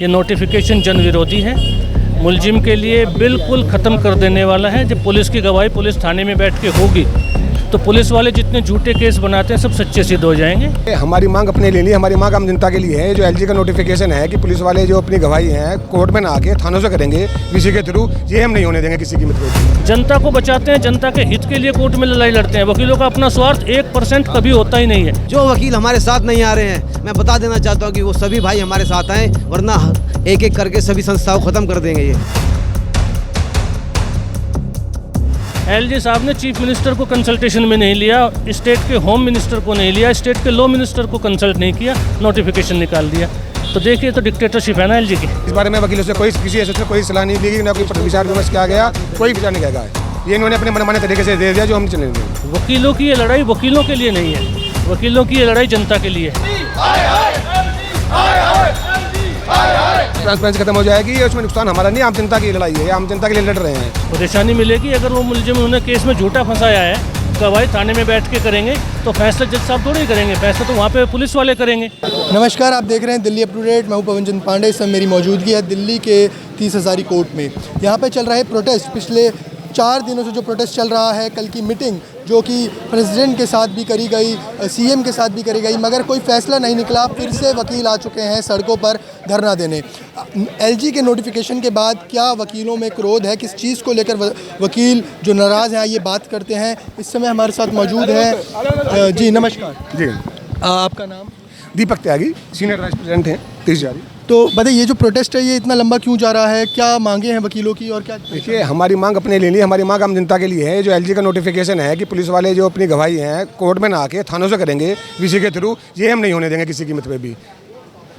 ये नोटिफिकेशन जन विरोधी है, मुलजिम के लिए बिल्कुल ख़त्म कर देने वाला है। जब पुलिस की गवाही पुलिस थाने में बैठ के होगी तो पुलिस वाले जितने झूठे केस बनाते हैं सब सच्चे सिद्ध हो जाएंगे। हमारी मांग अपने लिए नहीं, हमारी मांग आम जनता के लिए है। जो एलजी का नोटिफिकेशन है कि पुलिस वाले जो अपनी गवाही है कोर्ट में ना आके थानों से करेंगे किसी के थ्रू, ये हम नहीं होने देंगे किसी कीमत पे। जनता को बचाते हैं, जनता के हित के लिए कोर्ट में लड़ाई लड़ते हैं। वकीलों का अपना स्वार्थ 1% कभी होता ही नहीं है। जो वकील हमारे साथ नहीं आ रहे हैं, मैं बता देना चाहता हूँ कि वो सभी भाई हमारे साथ आए, वरना एक एक करके सभी संस्थाओं को खत्म कर देंगे। ये एलजी साहब ने चीफ मिनिस्टर को कंसल्टेशन में नहीं लिया, स्टेट के होम मिनिस्टर को नहीं लिया, स्टेट के लॉ मिनिस्टर को कंसल्ट नहीं किया, नोटिफिकेशन निकाल दिया। तो देखिए, तो डिक्टेटरशिप है ना एलजी की। इस बारे में वकीलों से किसी एसोसिएशन से कोई सलाह नहीं ली गई, ना कोई विचार विमर्श किया गया, कोई विचार नहीं किया गया। ये इन्होंने अपने मनमाने तरीके से दे दिया जो हम चले देंगे। वकीलों की ये लड़ाई वकीलों के लिए नहीं है, वकीलों की ये लड़ाई जनता के लिए है। ट्रांसपेरेंसी खत्म हो जाएगी, उसमें नुकसान हमारा नहीं, आम जनता की लड़ाई है, आम जनता के लिए लड़ रहे हैं। परेशानी मिलेगी अगर वो मुलजिम उन्होंने केस में झूठा फंसाया है, गवाही थाने में बैठ के करेंगे तो फैसला जज साहब थोड़ी करेंगे, फैसला तो वहाँ पे पुलिस वाले करेंगे। नमस्कार, आप देख रहे हैं दिल्ली अप टू डेट। मैं हूं पवन चंद पांडे। इस समय मेरी मौजूदगी है दिल्ली के 30 हज़ारी कोर्ट में। यहाँ पे चल रहा है प्रोटेस्ट। पिछले 4 दिनों से जो प्रोटेस्ट चल रहा है, कल की मीटिंग जो कि प्रेसिडेंट के साथ भी करी गई, सीएम के साथ भी करी गई, मगर कोई फैसला नहीं निकला। फिर से वकील आ चुके हैं सड़कों पर धरना देने। एलजी के नोटिफिकेशन के बाद क्या वकीलों में क्रोध है, किस चीज़ को लेकर वकील जो नाराज़ हैं, आइए बात करते हैं। इस समय हमारे साथ मौजूद हैं जी, नमस्कार जी। आपका नाम? दीपक त्यागी, सीनियर वाइस प्रेसिडेंट हैं 30 हज़ारी। तो बताइए, ये जो प्रोटेस्ट है ये इतना लंबा क्यों जा रहा है? क्या मांगे हैं वकीलों की और क्या? देखिए, हमारी मांग अपने लिए नहीं, हमारी मांग आम जनता के लिए है। जो एलजी का नोटिफिकेशन है कि पुलिस वाले जो अपनी गवाही है कोर्ट में ना आके थानों से करेंगे किसी के थ्रू, ये हम नहीं होने देंगे किसी कीमत पे भी।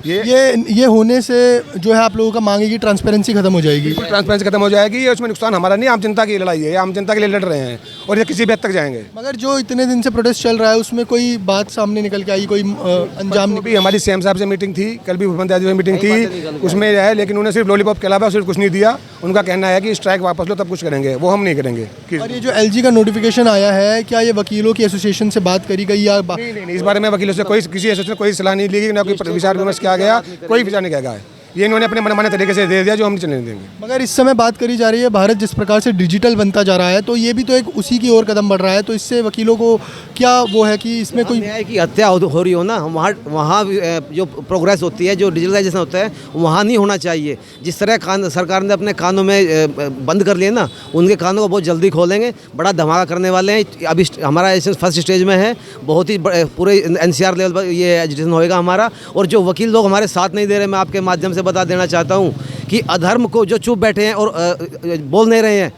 ये होने से जो है आप लोगों का मांगे की ट्रांसपेरेंसी खत्म हो जाएगी। ट्रांसपेरेंसी खत्म हो जाएगी, उसमें नुकसान हमारा नहीं, आम जनता की लड़ाई है, आम जनता के लिए लड़ रहे हैं और ये किसी भी हद तक जाएंगे। मगर जो इतने दिन से प्रोटेस्ट चल रहा है उसमें कोई बात सामने निकल के आई, कोई अंजाम नहीं? भी हमारी सीएम साहब से मीटिंग थी, कल भी मुख्यमंत्री से मीटिंग थी, उसमें है, लेकिन उन्हें सिर्फ लॉलीपॉप के अलावा सिर्फ कुछ नहीं दिया। उनका कहना है कि स्ट्राइक वापस लो तब कुछ करेंगे, वो हम नहीं करेंगे। और ये जो एलजी का नोटिफिकेशन आया है, क्या ये वकीलों की एसोसिएशन से बात करी गई या नहीं, इस बारे में वकीलों से किसी एसोसिएशन कोई सलाह नहीं ली गई, ना कोई विचार विमर्श किया गया, कोई विचार नहीं किया गया। ये इन्होंने अपने मनमाने तरीके से दे दिया जो हम चलने देंगे। मगर इस समय बात करी जा रही है, भारत जिस प्रकार से डिजिटल बनता जा रहा है, तो ये भी तो एक उसी की ओर कदम बढ़ रहा है। तो इससे वकीलों को क्या वो है कि इसमें कोई न्याय की हत्या हो रही हो ना, वहाँ जो प्रोग्रेस होती है, जो डिजिटलाइजेशन होता है, वहाँ नहीं होना चाहिए। जिस तरह सरकार ने अपने कानों में बंद कर लिए ना, उनके कानों को बहुत जल्दी खोलेंगे, बड़ा धमाका करने वाले हैं। अभी हमारा फर्स्ट स्टेज में है, बहुत ही पूरे NCR लेवल पर ये एजुकेशन होएगा हमारा। और जो वकील लोग हमारे साथ नहीं दे रहे, मैं आपके माध्यम से बता देना चाहता हूं कि अधर्म को जो चुप बैठे हैं और बोल नहीं रहे हैं,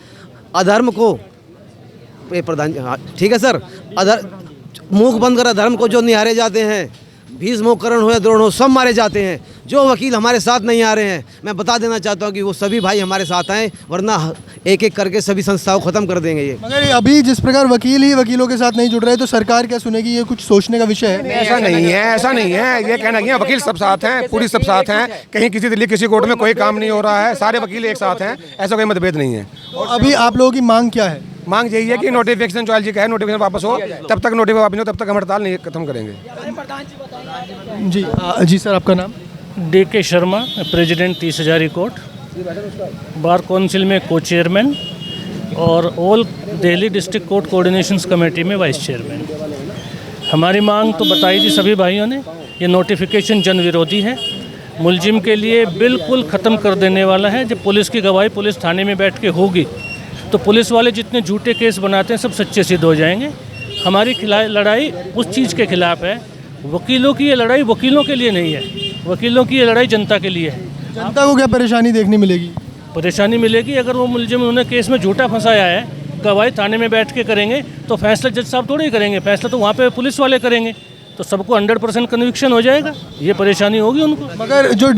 अधर्म को प्रधान, ठीक है सर, मुंह बंद कर अधर्म को जो निहारे जाते हैं, भीष्मोकरण हो या द्रोण हो, सब मारे जाते हैं। जो वकील हमारे साथ नहीं आ रहे हैं, मैं बता देना चाहता हूं कि वो सभी भाई हमारे साथ आए, वरना एक एक करके सभी संस्थाओं को खत्म कर देंगे। ये मगर अभी जिस प्रकार वकील ही वकीलों के साथ नहीं जुड़ रहे, तो सरकार क्या सुनेगी? ये कुछ सोचने का विषय है। ऐसा नहीं है, ऐसा नहीं है, ये कहना नहीं है। वकील सब साथ हैं, पुलिस सब साथ हैं, कहीं किसी दिल्ली किसी कोर्ट में कोई काम नहीं हो रहा है, सारे वकील एक साथ हैं, ऐसा कोई मतभेद नहीं है। तो अभी आप लोगों की मांग क्या है? मांग यही है कि नोटिफिकेशन जो एलजी का है, नोटिफिकेशन वापस हो, तब तक नोटिफिकेशन वापस हो, तब तक हम हड़ताल नहीं खत्म करेंगे। जी जी सर, आपका नाम? DK Sharma, president 30 Hazari court, bar council में को चेयरमैन और all Delhi district court coordination committee में वाइस चेयरमैन। हमारी मांग तो बताई थी सभी भाइयों ने। ये नोटिफिकेशन जन विरोधी है, मुलजिम के लिए बिल्कुल ख़त्म कर देने वाला है। जब पुलिस की गवाही पुलिस थाने में बैठ के होगी तो पुलिस वाले जितने झूठे केस बनाते हैं सब सच्चे सिद्ध हो जाएंगे। हमारी लड़ाई उस चीज़ के खिलाफ है। वकीलों की ये लड़ाई वकीलों के लिए नहीं है, वकीलों की ये लड़ाई जनता के लिए है। जनता को क्या परेशानी देखने मिलेगी? परेशानी मिलेगी अगर वो मुलजिम उन्होंने केस में झूठा फंसाया है, गवाही थाने में बैठ के करेंगे तो फैसला जज साहब थोड़ी करेंगे, फैसला तो वहाँ पे पुलिस वाले करेंगे। तो सबको 100% कन्विक्शन हो जाएगा, ये परेशानी होगी उनको। मगर जो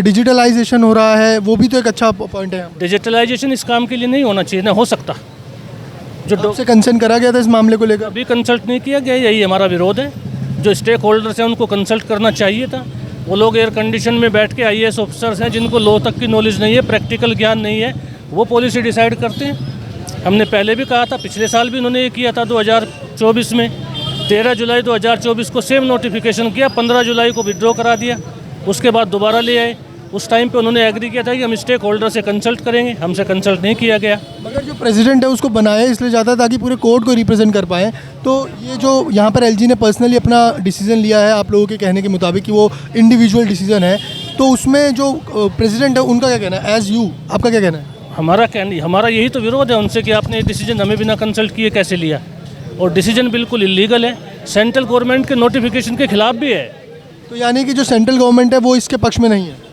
डिजिटलाइजेशन हो रहा है वो भी तो एक अच्छा पॉइंट है। डिजिटलाइजेशन इस काम के लिए नहीं होना चाहिए, ना हो सकता। जो से कंसर्न करा गया था इस मामले को लेकर, अभी कंसल्ट नहीं किया गया, यही हमारा विरोध है। जो स्टेक होल्डर्स हैं उनको कंसल्ट करना चाहिए था। वो लोग एयर कंडीशन में बैठ के IAS ऑफिसर्स हैं जिनको लॉ तक की नॉलेज नहीं है, प्रैक्टिकल ज्ञान नहीं है, वो पॉलिसी डिसाइड करते हैं। हमने पहले भी कहा था, पिछले साल भी उन्होंने ये किया था 2024 में। 13 जुलाई 2024 को सेम नोटिफिकेशन किया, 15 जुलाई को विड्रॉ करा दिया, उसके बाद दोबारा ले आए। उस टाइम पे उन्होंने एग्री किया था कि हम स्टेक होल्डर से कंसल्ट करेंगे, हमसे कंसल्ट नहीं किया गया। मगर जो प्रेसिडेंट है उसको बनाया इसलिए जाता है ताकि पूरे कोर्ट को रिप्रेजेंट कर पाएँ। तो ये जो यहाँ पर एलजी ने पर्सनली अपना डिसीजन लिया है आप लोगों के कहने के मुताबिक कि वो इंडिविजुअल डिसीजन है, तो उसमें जो प्रेसिडेंट है उनका क्या कहना है? एज यू आपका क्या कहना है? हमारा यही तो विरोध है उनसे कि आपने डिसीजन हमें बिना कंसल्ट किए कैसे लिया, और डिसीजन बिल्कुल इलीगल है, सेंट्रल गवर्नमेंट के नोटिफिकेशन के खिलाफ भी है। तो यानी कि जो सेंट्रल गवर्नमेंट है वो इसके पक्ष में नहीं है?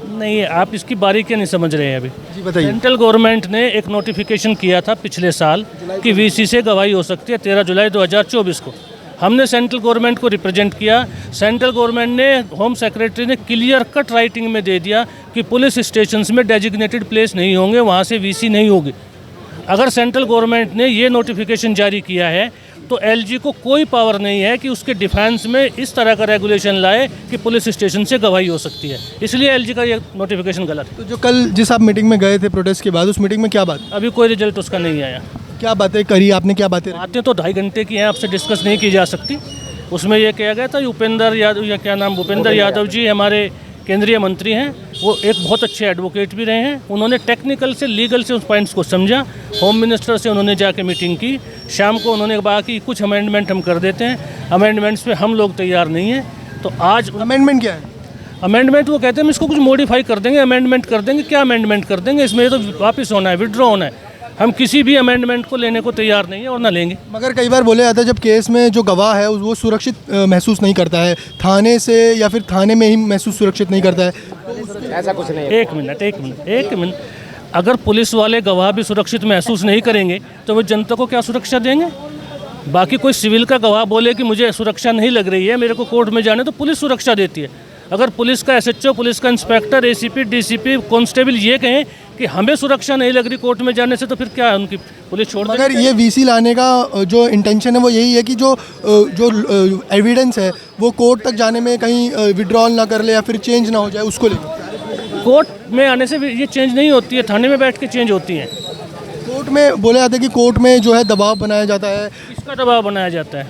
नहीं, आप इसकी बारीकियां नहीं समझ रहे हैं अभी। जी बताइए। सेंट्रल गवर्नमेंट ने एक नोटिफिकेशन किया था पिछले साल कि वीसी से गवाही हो सकती है 13 जुलाई 2024 को। हमने सेंट्रल गवर्नमेंट को रिप्रेजेंट किया। सेंट्रल गवर्नमेंट ने, होम सेक्रेटरी ने क्लियर कट राइटिंग में दे दिया कि पुलिस स्टेशंस में डेजिग्नेटेड प्लेस नहीं होंगे, वहाँ से वीसी नहीं होगी। अगर सेंट्रल गवर्नमेंट ने ये नोटिफिकेशन जारी किया है तो एलजी को कोई पावर नहीं है कि उसके डिफेंस में इस तरह का रेगुलेशन लाए कि पुलिस स्टेशन से गवाही हो सकती है। इसलिए एलजी का ये नोटिफिकेशन गलत है। तो जो कल जिस आप मीटिंग में गए थे प्रोटेस्ट के बाद, उस मीटिंग में क्या बात, अभी कोई रिजल्ट उसका नहीं आया। क्या बातें करी आपने, क्या बातें? बातें तो 2.5 घंटे की हैं, आपसे डिस्कस नहीं की जा सकती। उसमें यह किया गया था भूपेंद्र यादव, या क्या नाम, भूपेंद्र यादव जी हमारे केंद्रीय मंत्री हैं, वो एक बहुत अच्छे एडवोकेट भी रहे हैं। उन्होंने टेक्निकल से, लीगल से उस पॉइंट्स को समझा। होम मिनिस्टर से उन्होंने जाके मीटिंग की। शाम को उन्होंने कहा कि कुछ अमेंडमेंट हम कर देते हैं, अमेंडमेंट्स पे हम लोग तैयार नहीं हैं। तो आज अमेंडमेंट क्या है? अमेंडमेंट वो कहते हैं हम इसको कुछ मॉडिफाई कर देंगे, अमेंडमेंट कर देंगे। क्या अमेंडमेंट कर देंगे? इसमें तो वापस होना है, विड्रॉ होना है। हम किसी भी अमेंडमेंट को लेने को तैयार नहीं है और ना लेंगे। मगर कई बार बोले जाता है जब केस में जो गवाह है वो सुरक्षित महसूस नहीं करता है थाने से, या फिर थाने में ही महसूस सुरक्षित नहीं करता है, ऐसा कुछ नहीं। एक मिनट। अगर पुलिस वाले गवाह भी सुरक्षित महसूस नहीं करेंगे तो वो जनता को क्या सुरक्षा देंगे? बाकी कोई सिविल का गवाह बोले कि मुझे सुरक्षा नहीं लग रही है, मेरे को कोर्ट में जाने, तो पुलिस सुरक्षा देती है। अगर पुलिस का एसएचओ, पुलिस का इंस्पेक्टर, एसीपी, डीसीपी, कांस्टेबल ये कहें कि हमें सुरक्षा नहीं लग रही कोर्ट में जाने से, तो फिर क्या है, उनकी पुलिस छोड़ मगर ये वीसी लाने का जो इंटेंशन है वो यही है कि जो एविडेंस है वो कोर्ट तक जाने में कहीं विड्रॉल ना कर ले या फिर चेंज ना हो जाए, उसको लेकर। कोर्ट में आने से ये चेंज नहीं होती है, थाने में बैठ के चेंज होती है। कोर्ट में बोले जाता है कि कोर्ट में जो है दबाव बनाया जाता है। किसका दबाव बनाया जाता है?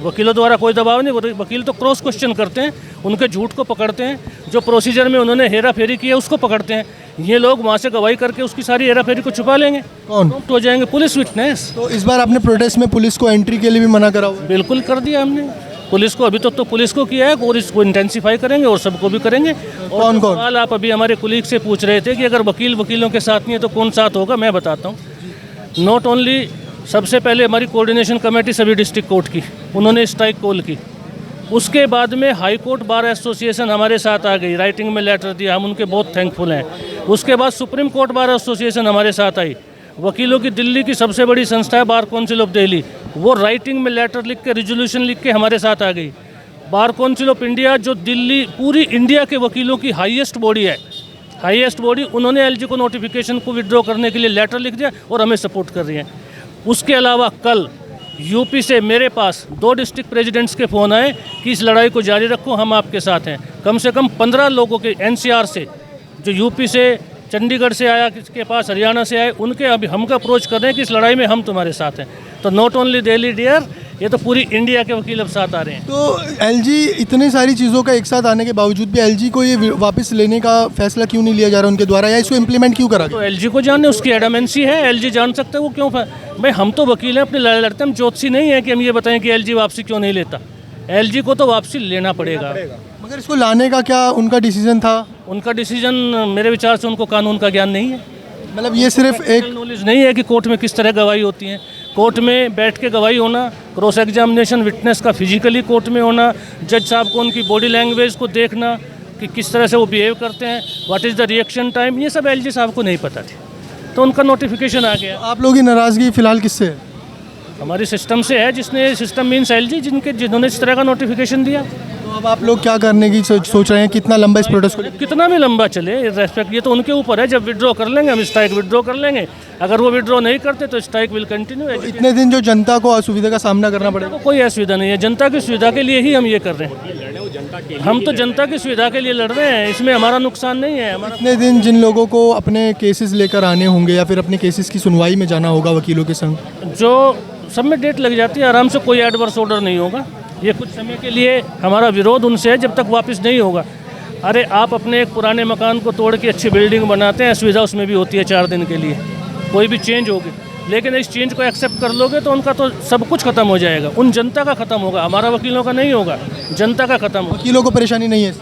वकीलों द्वारा कोई दबाव नहीं। वकील तो क्रॉस क्वेश्चन करते हैं, उनके झूठ को पकड़ते हैं, जो प्रोसीजर में उन्होंने हेरा फेरी की है उसको पकड़ते हैं। ये लोग वहाँ से गवाही करके उसकी सारी हेरा फेरी को छुपा लेंगे। कौन हो जाएंगे? Police witness. तो इस बार आपने प्रोटेस्ट में पुलिस को एंट्री के लिए भी मना करा हुआ? बिल्कुल कर दिया हमने पुलिस को। अभी तक तो पुलिस को किया है और इसको इंटेंसिफाई करेंगे और सबको भी करेंगे। और कौन कौन? सवाल आप अभी हमारे कुलीग से पूछ रहे थे कि अगर वकीलों के साथ नहीं है तो कौन साथ होगा, मैं बताता हूँ। नॉट ओनली, सबसे पहले हमारी कोऑर्डिनेशन कमेटी सभी डिस्ट्रिक्ट कोर्ट की, उन्होंने स्ट्राइक कॉल की। उसके बाद में हाई कोर्ट बार एसोसिएशन हमारे साथ आ गई, राइटिंग में लेटर दिया, हम उनके बहुत थैंकफुल हैं। उसके बाद सुप्रीम कोर्ट बार एसोसिएशन हमारे साथ आई। वकीलों की दिल्ली की सबसे बड़ी संस्था है बार काउंसिल ऑफ दिल्ली, वो राइटिंग में लेटर लिख के, रिजोल्यूशन लिख के हमारे साथ आ गई। बार काउंसिल ऑफ इंडिया, जो दिल्ली, पूरी इंडिया के वकीलों की हाईएस्ट बॉडी है, हाईएस्ट बॉडी, उन्होंने एलजी को नोटिफिकेशन को विड्रॉ करने के लिए लेटर लिख दिया और हमें सपोर्ट कर रही है। उसके अलावा कल यूपी से मेरे पास 2 डिस्ट्रिक्ट प्रेसिडेंट्स के फ़ोन आए कि इस लड़ाई को जारी रखो, हम आपके साथ हैं। कम से कम 15 लोगों के एनसीआर से, जो यूपी से, चंडीगढ़ से आया, किसके पास हरियाणा से आए, उनके अभी हमका अप्रोच कर रहे हैं कि इस लड़ाई में हम तुम्हारे साथ हैं। तो नॉट ओनली दिल्ली डियर, ये तो पूरी इंडिया के वकील अब साथ आ रहे हैं। तो एलजी इतनी सारी चीज़ों का एक साथ आने के बावजूद भी एलजी को ये वापस लेने का फैसला क्यों नहीं लिया जा रहा उनके द्वारा, या इसको इम्प्लीमेंट क्यों करा? तो एलजी को जानने, उसकी एडमेंसी है, एलजी जान सकते हैं वो क्यों। भाई हम तो वकील हैं, अपनी लड़ाई लड़ते हैं, हम ज्योतिषी नहीं है कि हम ये बताएं कि एलजी वापसी क्यों नहीं लेता। एलजी को तो वापसी लेना पड़ेगा। मगर इसको लाने का क्या उनका डिसीजन था? उनका डिसीजन, मेरे विचार से उनको कानून का ज्ञान नहीं है। मतलब ये सिर्फ एक नॉलेज नहीं है कि कोर्ट में किस तरह गवाही होती है। कोर्ट में बैठ के गवाही होना, क्रॉस एग्जामिनेशन विटनेस का फिजिकली कोर्ट में होना, जज साहब को उनकी बॉडी लैंग्वेज को देखना कि किस तरह से वो बिहेव करते हैं, what is the reaction time, ये सब एलजी साहब को नहीं पता थी, तो उनका नोटिफिकेशन आ गया। आप लोगों की नाराज़गी फिलहाल किससे है? हमारी सिस्टम से है, जिसने, सिस्टम मीन्स एलजी, जिन्होंने इस तरह का नोटिफिकेशन दिया। तो अब आप लोग क्या करने की सोच रहे हैं? कितना लंबा इस प्रोटेस्ट को? कितना भी लंबा चले, रेस्पेक्ट, ये तो उनके ऊपर है। जब विड्रॉ कर लेंगे हम, स्ट्राइक विड्रॉ कर लेंगे। अगर वो विड्रॉ नहीं करते तो स्ट्राइक विल कंटिन्यू। इतने दिन जो जनता को असुविधा का सामना करना पड़ेगा? कोई असुविधा नहीं है, जनता की सुविधा के लिए ही हम ये कर रहे हैं। हम तो जनता की सुविधा के लिए लड़ रहे हैं, इसमें हमारा नुकसान नहीं है। इतने दिन जिन लोगों को अपने केसेस लेकर आने होंगे या फिर अपने केसेस की सुनवाई में जाना होगा वकीलों के संग, जो सब में डेट लग जाती है, आराम से कोई एडवर्स ऑर्डर नहीं होगा। ये कुछ समय के लिए हमारा विरोध उनसे है, जब तक वापस नहीं होगा। अरे आप अपने एक पुराने मकान को तोड़ के अच्छी बिल्डिंग बनाते हैं, सुविधा उसमें भी होती है 4 दिन के लिए, कोई भी चेंज होगी, लेकिन इस चेंज को एक्सेप्ट कर लोगे तो उनका तो सब कुछ खत्म हो जाएगा, उन जनता का खत्म होगा, हमारा वकीलों का नहीं होगा, जनता का खत्म होगा। वकीलों को परेशानी नहीं है?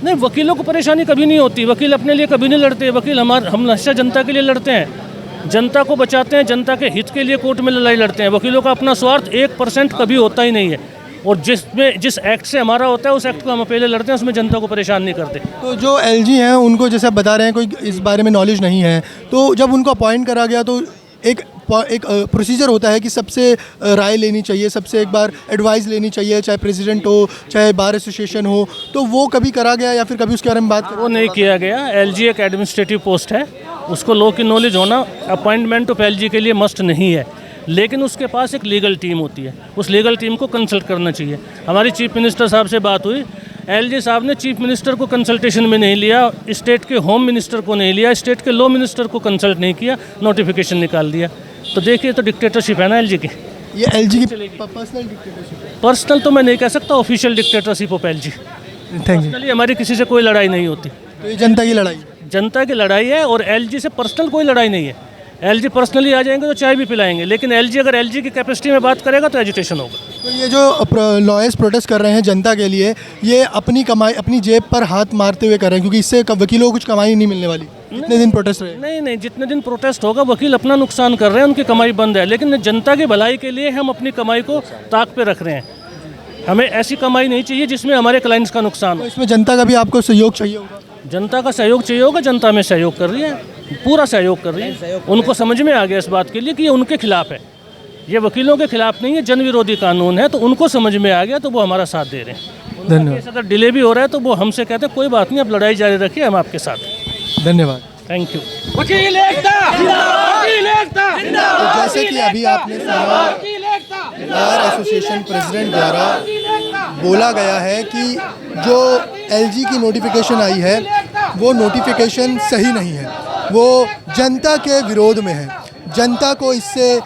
नहीं, वकीलों को परेशानी कभी नहीं होती, वकील अपने लिए कभी नहीं लड़ते, वकील हम हमेशा जनता के लिए लड़ते हैं, जनता को बचाते हैं, जनता के हित के लिए कोर्ट में लड़ाई लड़ते हैं। वकीलों का अपना स्वार्थ 1% कभी होता ही नहीं है, और जिस एक्ट से हमारा होता है उस एक्ट को हम पहले लड़ते हैं, उसमें जनता को परेशान नहीं करते। तो जो एलजी हैं उनको जैसे आप बता रहे हैं कोई इस बारे में नॉलेज नहीं है, तो जब उनको अपॉइंट करा गया तो एक प्रोसीजर होता है कि सबसे राय लेनी चाहिए, सबसे एक बार एडवाइस लेनी चाहिए, चाहे प्रेसिडेंट हो चाहे बार एसोसिएशन हो, तो वो कभी करा गया या फिर कभी उसके बारे में बात वो नहीं किया गया। एलजी एक एडमिनिस्ट्रेटिव पोस्ट है, उसको लॉ की नॉलेज होना अपॉइंटमेंट ऑफ एलजी के लिए मस्ट नहीं है, लेकिन उसके पास एक लीगल टीम होती है, उस लीगल टीम को कंसल्ट करना चाहिए। हमारी चीफ मिनिस्टर साहब से बात हुई, एलजी साहब ने चीफ मिनिस्टर को कंसल्टेशन में नहीं लिया, स्टेट के होम मिनिस्टर को नहीं लिया, स्टेट के लॉ मिनिस्टर को कंसल्ट नहीं किया, नोटिफिकेशन निकाल दिया। तो देखिए, तो डिक्टेटरशिप है ना एलजी की। ये एलजी की पर्सनल डिक्टेटरशिप है? पर्सनल तो मैं नहीं कह सकता, official dictatorship of LG. Thank you. Personally हमारी किसी से कोई लड़ाई नहीं होती, तो ये जनता की लड़ाई है? जनता की लड़ाई है, और एलजी से पर्सनल कोई लड़ाई नहीं है। एलजी पर्सनली आ जाएंगे तो चाय भी पिलाएंगे, लेकिन एलजी अगर एलजी की कैपेसिटी में बात करेगा तो एजिटेशन होगा। तो ये जो लॉयर्स प्रोटेस्ट कर रहे हैं जनता के लिए, ये अपनी कमाई अपनी जेब पर हाथ मारते हुए कर रहे हैं, क्योंकि इससे वकीलों को कुछ कमाई नहीं मिलने वाली। कितने दिन प्रोटेस्ट रहे? नहीं, जितने दिन प्रोटेस्ट होगा वकील अपना नुकसान कर रहे हैं, उनकी कमाई बंद है, लेकिन जनता की भलाई के लिए हम अपनी कमाई को ताक पे रख रहे हैं। हमें ऐसी कमाई नहीं चाहिए जिसमें हमारे क्लाइंट्स का नुकसान हो। इसमें जनता का भी आपको सहयोग चाहिए होगा? जनता का सहयोग चाहिए होगा, जनता में सहयोग कर रही है, पूरा सहयोग कर रही है। उनको समझ में आ गया इस बात के लिए कि ये उनके खिलाफ है, ये वकीलों के खिलाफ नहीं है, जन विरोधी कानून है, तो उनको समझ में आ गया, तो वो हमारा साथ दे रहे हैं। धन्यवाद। अगर डिले भी हो रहा है तो वो हमसे कहते हैं कोई बात नहीं, आप लड़ाई जारी रखिए, हम आपके साथ हैं। धन्यवाद। Thank you. वकील एकता जिंदाबाद, वकील एकता जिंदाबाद। तो जैसे कि अभी आपने सुना, बार एसोसिएशन प्रेसिडेंट द्वारा बोला गया है कि जो एलजी की नोटिफिकेशन आई है वो नोटिफिकेशन सही नहीं है, वो जनता के विरोध में है, जनता को इससे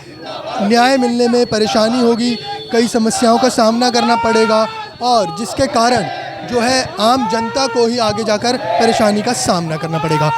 न्याय मिलने में परेशानी होगी, कई समस्याओं का सामना करना पड़ेगा, और जिसके कारण जो है आम जनता को ही आगे जाकर परेशानी का सामना करना पड़ेगा।